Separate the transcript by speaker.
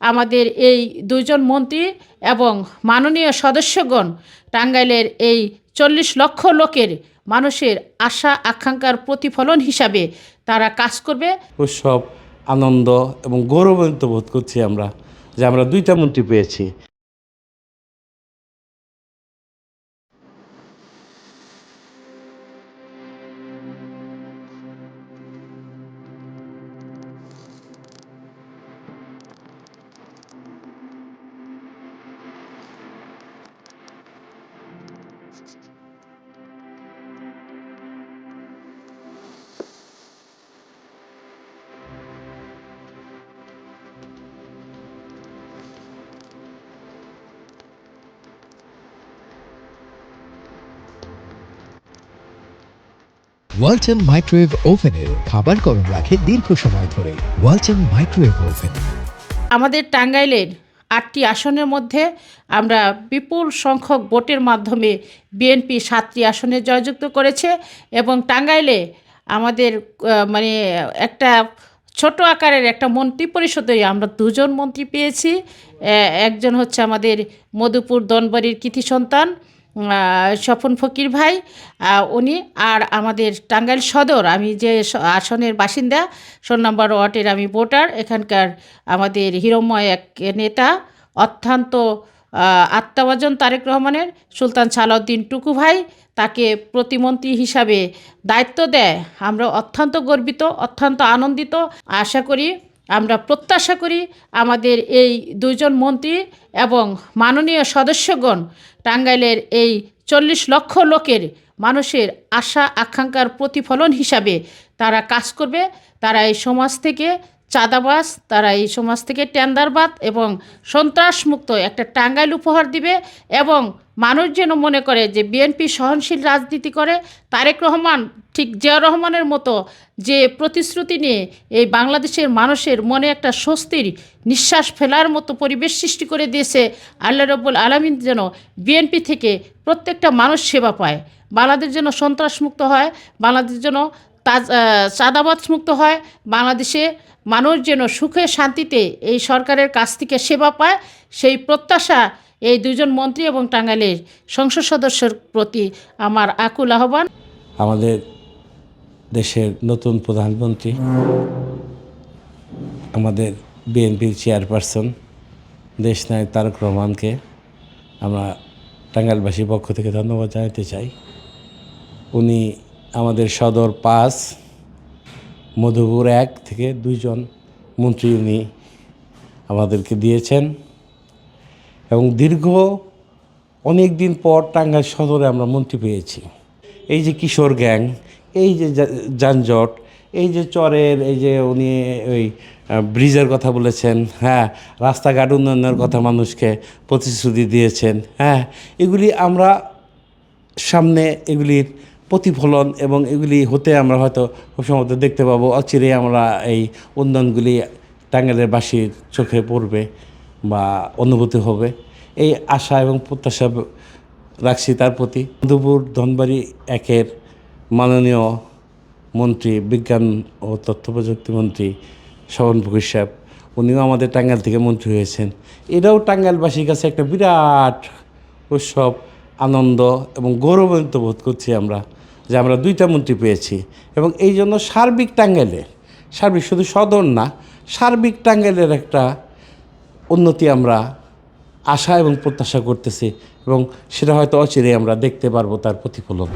Speaker 1: আমাদের এই দুইজন মন্ত্রী এবং মাননীয় সদস্যগণ টাঙ্গাইলের এই ৪০ লক্ষ লোকের মানুষের আশা আকাঙ্ক্ষার প্রতিফলন হিসাবে তারা কাজ করবে।
Speaker 2: উৎসব, আনন্দ এবং গৌরবান্বিত বোধ করছি আমরা যে আমরা ২টা মন্ত্রী পেয়েছি।
Speaker 3: ওয়ালটন মাইক্রোওয়েভ ওভেনের খাবার গরম রাখে দীর্ঘ সময় ধরে। Walton microwave oven.
Speaker 1: আমাদের টাঙ্গাইলের ৮টি আসনের মধ্যে আমরা বিপুল সংখ্যক ভোটের মাধ্যমে বিএনপি ৭টি আসনে জয়যুক্ত করেছে এবং টাঙ্গাইলে আমাদের মানে একটা ছোট আকারের একটা মন্ত্রী পরিষদে আমরা ২জন মন্ত্রী পেয়েছি। একজন হচ্ছে আমাদের মধুপুর দনবাড়ির কৃতি সন্তান স্বপন ফকির ভাই, উনি, আর আমাদের টাঙ্গাইল সদর, আমি যে আসনের বাসিন্দা ১৬ নম্বর ওয়ার্ডের আমি ভোটার, এখানকার আমাদের হিরোময় এক নেতা অত্যন্ত আত্মভাজন তারেক রহমানের সুলতান সালাউদ্দিন টুকু ভাই তাকে প্রতিমন্ত্রী হিসাবে দায়িত্ব দেয়। আমরা অত্যন্ত গর্বিত, অত্যন্ত আনন্দিত। আমরা প্রত্যাশা করি আমাদের এই দুইজন মন্ত্রী এবং মাননীয় সদস্যগণ টাঙ্গাইলের এই ৪০ লক্ষ লোকের মানুষের আশা আকাঙ্ক্ষার প্রতিফলন হিসাবে তারা কাজ করবে। তারা এই সমাজ থেকে চাঁদাবাজ, তারা এই সমাজ থেকে টেন্ডারবাদ এবং সন্ত্রাসমুক্ত একটা টাঙ্গাইল উপহার দিবে এবং মানুষ যেন মনে করে যে বিএনপি সহনশীল রাজনীতি করে। তারেক রহমান ঠিক জিয়া রহমানের মতো যে প্রতিশ্রুতি নিয়ে এই বাংলাদেশের মানুষের মনে একটা স্বস্তির নিঃশ্বাস ফেলার মতো পরিবেশ সৃষ্টি করে দিয়েছে। আল্লাহ রাব্বুল আলামিন যেন বিএনপি থেকে প্রত্যেকটা মানুষ সেবা পায়, বাংলাদেশ যেন সন্ত্রাসমুক্ত হয়, বাংলাদেশ যেন চাঁদাবাজ মুক্ত হয়, বাংলাদেশে মানুষ যেন সুখে শান্তিতে এই সরকারের কাছ থেকে সেবা পায়, সেই প্রত্যাশা এই দুজন মন্ত্রী এবং টাঙ্গাইলের সংসদ সদস্যের প্রতি আমার আকুল আহ্বান।
Speaker 2: আমাদের দেশের নতুন প্রধানমন্ত্রী, আমাদের বিএনপির চেয়ারপারসন দেশনায়ক তারেক রহমানকে আমরা টাঙ্গাইলবাসীর পক্ষ থেকে ধন্যবাদ জানাতে চাই। উনি আমাদের সদর ৫, মধুপুর ১ থেকে ২জন মন্ত্রী উনি আমাদেরকে দিয়েছেন এবং দীর্ঘ অনেক দিন পর টাঙ্গাইল সদরে আমরা মন্ত্রী পেয়েছি। এই যে কিশোর গ্যাং, এই যে যানজট, এই যে চরের, এই যে উনি ওই ব্রিজের কথা বলেছেন, হ্যাঁ, রাস্তাঘাট উন্নয়নের কথা মানুষকে প্রতিশ্রুতি দিয়েছেন, হ্যাঁ, এগুলি আমরা সামনে এগুলির প্রতিফলন এবং এগুলি হতে আমরা হয়তো খুব সম্ভবত দেখতে পাবো। অচিরেই আমরা এই উন্নয়নগুলি টাঙ্গাইলের বাসীর চোখে পড়বে বা অনুভূতি হবে, এই আশা এবং প্রত্যাশা রাখছি তার প্রতি। মধুপুর ধনবাড়ি ১-এর মাননীয় মন্ত্রী, বিজ্ঞান ও তথ্য প্রযুক্তি মন্ত্রী স্বপন ফকির সাহেব, উনিও আমাদের টাঙ্গাইল থেকে মন্ত্রী হয়েছেন। এটাও টাঙ্গাইলবাসীর কাছে একটা বিরাট উৎসব, আনন্দ এবং গৌরবান্বিত বোধ করছি আমরা যে আমরা 2টা মন্ত্রী পেয়েছি এবং এই জন্য সার্বিক টাঙ্গাইলে, সার্বিক শুধু সদর না, সার্বিক টাঙ্গাইলের একটা উন্নতি আমরা আশা এবং প্রত্যাশা করতেছি এবং সেটা হয়তো অচিরেই আমরা দেখতে পারবো তার প্রতিফলন।